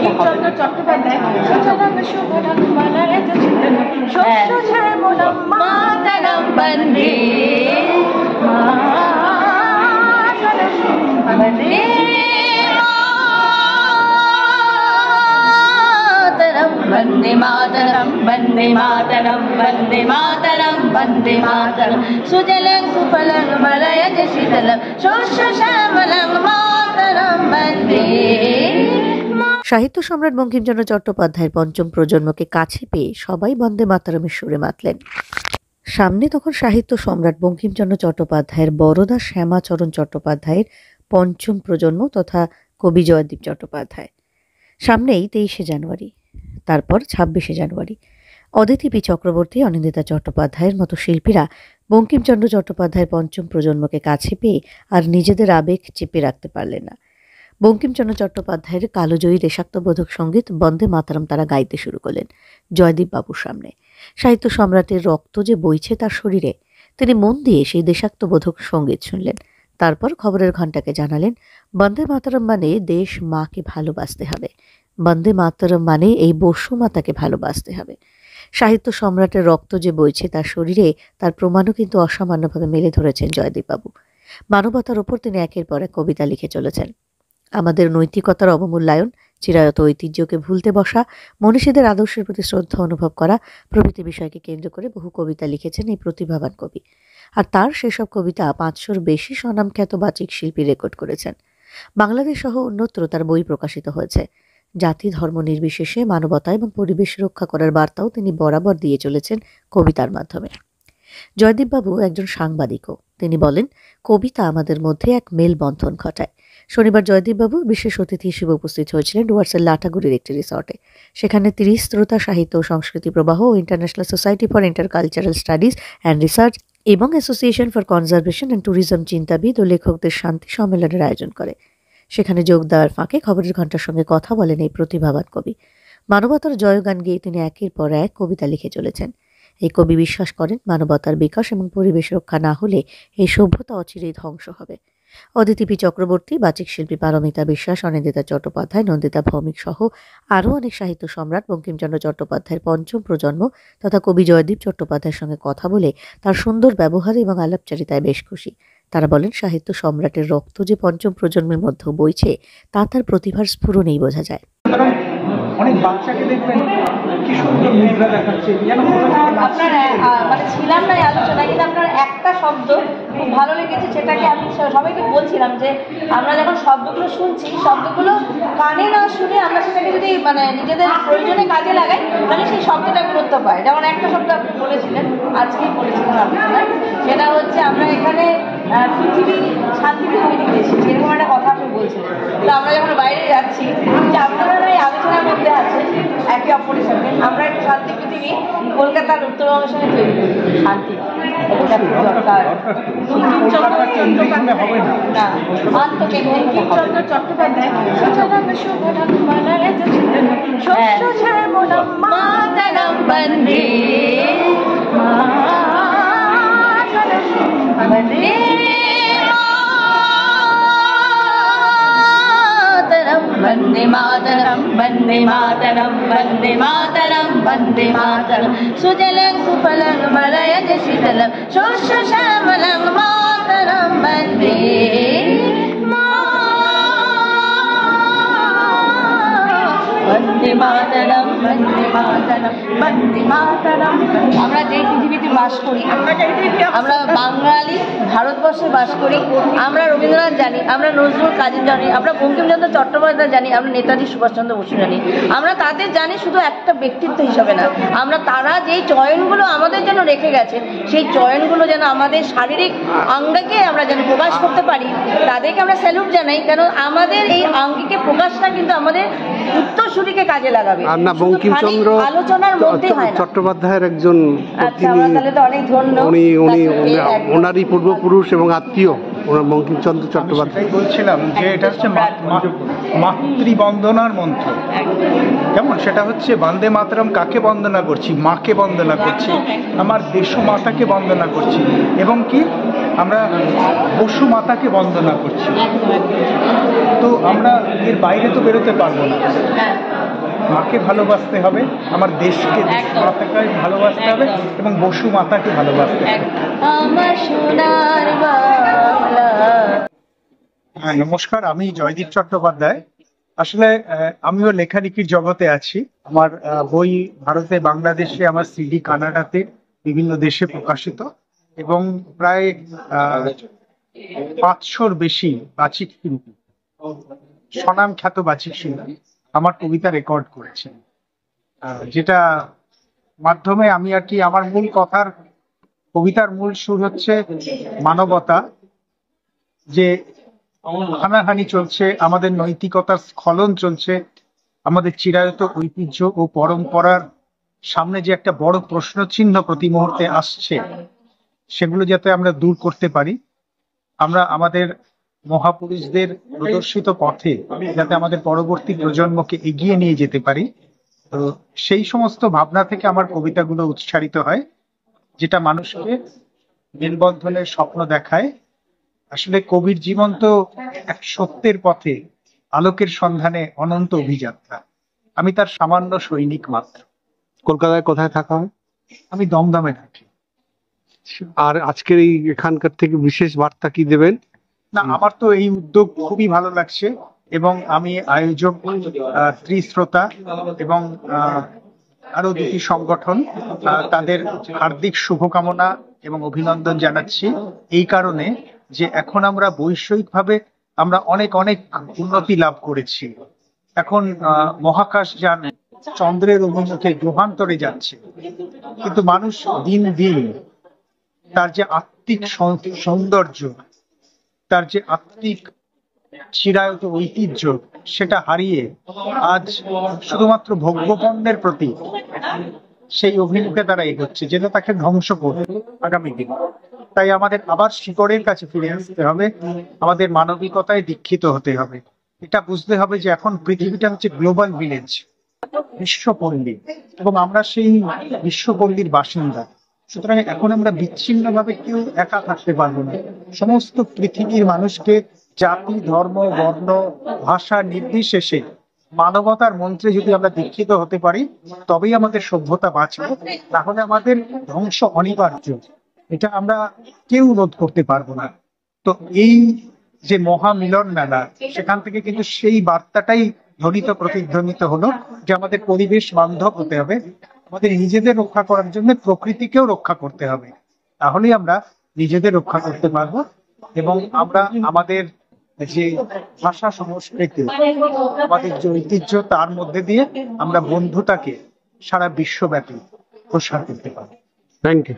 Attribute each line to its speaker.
Speaker 1: বঙ্কিমচন্দ্র চট্টোপাধ্যায় সুজলাং সুফলাং মলয়জশীতলাং শস্য শ্যামলাং মাতরম বন্দে বন্দে वंदे मातरम वंदे मातरम वंदे मातरम वंदे मातरम सुजलं सुफलं मलयजशीतलं शस्य श्यामलं मातरम वंदे।
Speaker 2: সাহিত্য সম্রাট বঙ্কিমচন্দ্র চট্টোপাধ্যায়ের পঞ্চম প্রজন্মকে কাছে পেয়ে সবাই বন্দে মাতরমের সুরে মাতলেন। সামনে তখন সাহিত্য সম্রাট বঙ্কিমচন্দ্র চট্টোপাধ্যায়ের বরদা শ্যামাচরণ চট্টোপাধ্যায়ের পঞ্চম প্রজন্ম তথা কবি জয়দীপ চট্টোপাধ্যায়। সামনেই 23শে জানুয়ারি, তারপর 26শে জানুয়ারি। অদিতি পি চক্রবর্তী, অনিন্দিতা চট্টোপাধ্যায়ের মতো শিল্পীরা বঙ্কিমচন্দ্র চট্টোপাধ্যায়ের পঞ্চম প্রজন্মকে কাছে পেয়ে আর নিজেদের আবেগ চেপে রাখতে পারলেন না। বঙ্কিমচন্দ্র চট্টোপাধ্যায়ের কালোজয়ী দেশাত্মবোধক সঙ্গীত বন্দে মাতরম তারা গাইতে শুরু করলেন জয়দীপ বাবুর সামনে। সাহিত্য সম্রাটের রক্ত যে বইছে তার শরীরে, তিনি মন দিয়ে সেই দেশাত্মবোধক সঙ্গীত শুনলেন। তারপর খবরের ঘণ্টাকে জানালেন, বন্দে মাতরম মানে দেশ মাকে ভালোবাসতে হবে, বন্দে মাতরম মানে এই বসুমাতাকে ভালোবাসতে হবে। সাহিত্য সম্রাটের রক্ত যে বইছে তার শরীরে, তার প্রমাণও কিন্তু অসামান্যভাবে মেলে ধরেছেন জয়দীপবাবু। মানবতার ওপর তিনি একের পর এক কবিতা লিখে চলেছেন। আমাদের নৈতিকতার অবমূল্যায়ন, চিরায়ত ঐতিহ্যকে ভুলতে বসা, মনীষীদের আদর্শের প্রতি শ্রদ্ধা অনুভব করা প্রভৃতি বিষয়কে কেন্দ্র করে বহু কবিতা লিখেছেন এই প্রতিভাবান কবি। আর তার সেসব কবিতা 500-র বেশি স্বনামখ্যাত বাচিক শিল্পী রেকর্ড করেছেন। বাংলাদেশ সহ অন্যত্র তার বই প্রকাশিত হয়েছে। জাতি ধর্ম নির্বিশেষে মানবতা এবং পরিবেশ রক্ষা করার বার্তাও তিনি বরাবর দিয়ে চলেছেন কবিতার মাধ্যমে। জয়দীপবাবু একজন সাংবাদিকও। তিনি বলেন, কবিতা আমাদের মধ্যে এক মেলবন্ধন ঘটায়। শনিবার জয়দীপবাবু বিশেষ অতিথি হিসেবে উপস্থিত হয়েছিলেন ডুয়ার্সের লাটাগুড়ির একটি রিসর্টে। সেখানে 30 শ্রোতা সাহিত্য ও সংস্কৃতি প্রবাহ ও international society for intercultural studies and research এবং association for conservation and tourism চিন্তাবিদ ও লেখকদের শান্তি সম্মেলনের আয়োজন করে। সেখানে যোগ দেওয়ার ফাঁকে খবরের ঘণ্টার সঙ্গে কথা বলেন এই প্রতিভাবান কবি। মানবতার জয়গান গেয়ে তিনি একের পর এক কবিতা লিখে চলেছেন। এই কবি বিশ্বাস করেন, মানবতার বিকাশ এবং পরিবেশ রক্ষা না হলে এই সভ্যতা অচিরেই ধ্বংস হবে। অদিতি পি চক্রবর্তী, বাচিক শিল্পী পারমিতা বিশ্বাস, অনিন্দিতা চট্টোপাধ্যায়, নন্দিতা ভৌমিক সহ আরও অনেক সাহিত্য সম্রাট বঙ্কিমচন্দ্র চট্টোপাধ্যায়ের পঞ্চম প্রজন্ম তথা কবি জয়দীপ চট্টোপাধ্যায়ের সঙ্গে কথা বলে তার সুন্দর ব্যবহার এবং আলাপচারিতায় বেশ খুশি। তারা বলেন, সাহিত্য সম্রাটের রক্ত যে পঞ্চম প্রজন্মের মধ্যেও বইছে তা তার প্রতিভার স্ফুরণেই বোঝা যায়।
Speaker 3: অনেক বাচ্চাকে দেখবেন কি সুন্দর মুদ্রা দেখাচ্ছে।
Speaker 1: আপনার মানে ছিলাম না আলোচনা, কিন্তু আপনার একটা শব্দ খুব ভালো লেগেছে, সেটাকে আমি সবাইকে বলছিলাম যে আমরা যখন শব্দগুলো শুনছি, শব্দগুলো কানে না শুনে আমরা সেটাকে যদি মানে নিজেদের প্রয়োজনে কাজে লাগাই, তাহলে সেই শব্দটা গুরুত্ব পায়। যেমন একটা শব্দ আপনি বলেছিলেন, আজকেই বলেছিলেন আপনারা, সেটা হচ্ছে আমরা এখানে পৃথিবী শান্তিতে তৈরি হয়েছি, এরকম একটা কথা আপনি বলছিলেন। তো আমরা যখন বাইরে যাচ্ছি, যে আপনারা এই আলোচনার মধ্যে আছে একে অপরের সাথে, আমরা একটা শান্তি পৃথিবী কলকাতার উত্তরবঙ্গের সঙ্গে তৈরি করি। শান্তি দরকার। বঙ্কিমচন্দ্র চট্টোপাধ্যায় সুজলাং সুফলাং মলয়জশীতলাং শস্য শ্যামলাং মাতরম বন্দে বন্দে वंदे मातरम वंदे मातरम वंदे मातरम वंदे मातरम सुजलं सुफलं मलयजशीतलं शस्य श्यामलं मातरम वंदे वंदे मातरम वंदे मातरम वंदे मातरम। আমরা যে পৃথিবীতে বাস করি, আমরা বাঙালি, ভারতবর্ষে বাস করি, আমরা রবীন্দ্রনাথ জানি, আমরা নজরুল কাজী জানি, আমরা বঙ্কিমচন্দ্র চট্টোপাধ্যায় জানি, আমরা নেতাজি সুভাষচন্দ্র বসু জানি। আমরা তাদের জানি শুধু একটা ব্যক্তিত্ব হিসাবে না, আমরা তারা যেই চয়নগুলো আমাদের জন্য রেখে গেছে, সেই চয়নগুলো যেন আমাদের শারীরিক অঙ্গকে আমরা যেন প্রকাশ করতে পারি, তাদেরকে আমরা স্যালুট জানাই। কারণ আমাদের এই আঙ্গিকে প্রকাশটা কিন্তু আমাদের উত্তরসূরিকে কাজে লাগাবে,
Speaker 4: বঙ্কিমচন্দ্র
Speaker 1: আলোচনার মধ্যে হয় না।
Speaker 4: চট্টোপাধ্যায়ের একজন
Speaker 1: তাহলে তো অনেক ধন্য,
Speaker 4: ওনারই পূর্বপুরুষ এবং আত্মীয় ওনার বঙ্কিমচন্দ্র চট্টোপাধ্যায়।
Speaker 3: আমি বলছিলাম যে এটা হচ্ছে মাতৃবন্দনার মন্ত্র। কেমন সেটা হচ্ছে বন্দে মাতরম কাকে বন্দনা করছি? মাকে বন্দনা করছি, আমার দেশ মাতাকে বন্দনা করছি, এবং কি আমরা বসু মাতাকে বন্দনা করছি। তো আমরা এর বাইরে তো বেরোতে পারবো না। মাকে ভালোবাসতে হবে, আমার দেশকে মাতাকে ভালোবাসতে হবে, এবং বসু মাতাকে ভালোবাসতে হবে।
Speaker 1: আমার সোনার বাংলা।
Speaker 3: হ্যাঁ, নমস্কার, আমি জয়দীপ চট্টোপাধ্যায়। আসলে আমিও লেখালেখির জগতে আছি। আমার বই ভারতে, বাংলাদেশে, আমার সিডি কানাডাতে, বিভিন্ন দেশে প্রকাশিত, এবং প্রায় 500-র বেশি বাচিক শিল্পী, স্বনাম খ্যাত বাচিক শিল্পী আমার কবিতা রেকর্ড করেছেন, যেটা মাধ্যমে আমি আর কি আমার মূল কথার, কবিতার মূল সুর হচ্ছে মানবতা। যে হানাহানি চলছে, আমাদের নৈতিকতার স্খলন চলছে, আমাদের চিরায়ত ঐতিহ্য ও পরম্পরার সামনে যে একটা বড় প্রশ্ন চিহ্ন প্রতি মুহূর্তে আসছে, সেগুলো যাতে আমরা দূর করতে পারি, আমরা আমাদের মহাপুরুষদের প্রদর্শিত পথে যাতে আমাদের পরবর্তী প্রজন্মকে এগিয়ে নিয়ে যেতে পারি, তো সেই সমস্ত ভাবনা থেকে আমার কবিতাগুলো উৎসারিত হয়, যেটা মানুষকে মেলবন্ধনের স্বপ্ন দেখায়। আসলে কবির জীবন তো এক সত্যের পথে আলোকের সন্ধানে অনন্ত অভিযাত্রা। আমি তার সামান্য সৈনিক মাত্র।
Speaker 4: কলকাতায় কোথায় থাকা হয়?
Speaker 3: আমি দমদমে থাকি।
Speaker 4: আর আজকের এই এখানকার থেকে বিশেষ বার্তা কি দেবেন?
Speaker 3: না, আমার তো এই উদ্যোগ খুবই ভালো লাগছে, এবং আমি আয়োজক ত্রিশ্রোতা এবং আরো দুটি সংগঠন, তাদের হার্দিক শুভকামনা এবং অভিনন্দন জানাচ্ছি। এই কারণে যে এখন আমরা বৈষয়িকভাবে আমরা অনেক অনেক উন্নতি লাভ করেছি। এখন মহাকাশযান চন্দ্রের অভিমুখে গ্রহান্তরে যাচ্ছে, কিন্তু মানুষ দিন দিন তার যে আত্মিক সৌন্দর্য, তার যে আত্মিক চিরায়ত ঐতিহ্য, সেটা হারিয়ে আজ শুধুমাত্র ভোগ্যপণ্যের প্রতি সেই অভিমুখে তারা এগোচ্ছে, যেটা তাকে ধ্বংস করবে আগামী দিন। তাই আমাদের আবার শিকড়ের কাছে ফিরে আসতে হবে, আমাদের মানবিকতায় দীক্ষিত হতে হবে। এটা বুঝতে হবে যে এখন পৃথিবীটা হচ্ছে গ্লোবাল ভিলেজ, বিশ্বপল্লী, এবং আমরা সেই বিশ্বপল্লীর বাসিন্দা। সুতরাং এখন আমরা বিচ্ছিন্নভাবে কেউ একা থাকতে পারবো না। সমস্ত পৃথিবীর মানুষকে জাতি, ধর্ম, বর্ণ, ভাষা নির্বিশেষে মানবতার মন্ত্রে যদি আমরা দীক্ষিত হতে পারি, তবেই আমাদের সভ্যতা বাঁচবে, তাহলে আমাদের ধ্বংস অনিবার্য। এটা আমরা কেউ রোধ করতে পারবো না। তো এই যে মহামিলন মেলা, সেখান থেকে কিন্তু সেই বার্তাটাই ধ্বনিত প্রতিধ্বনিত হলো যে আমাদের পরিবেশ বান্ধব হতে হবে, আমাদের নিজেদের রক্ষা করার জন্য প্রকৃতিকেও রক্ষা করতে হবে, তাহলেই আমরা নিজেদের রক্ষা করতে পারবো, এবং আমরা আমাদের যে ভাষা, সংস্কৃতি, আমাদের যে ঐতিহ্য, তার মধ্যে দিয়ে আমরা বন্ধুতাকে সারা বিশ্বব্যাপী প্রসার করতে পারবো।
Speaker 4: Thank you.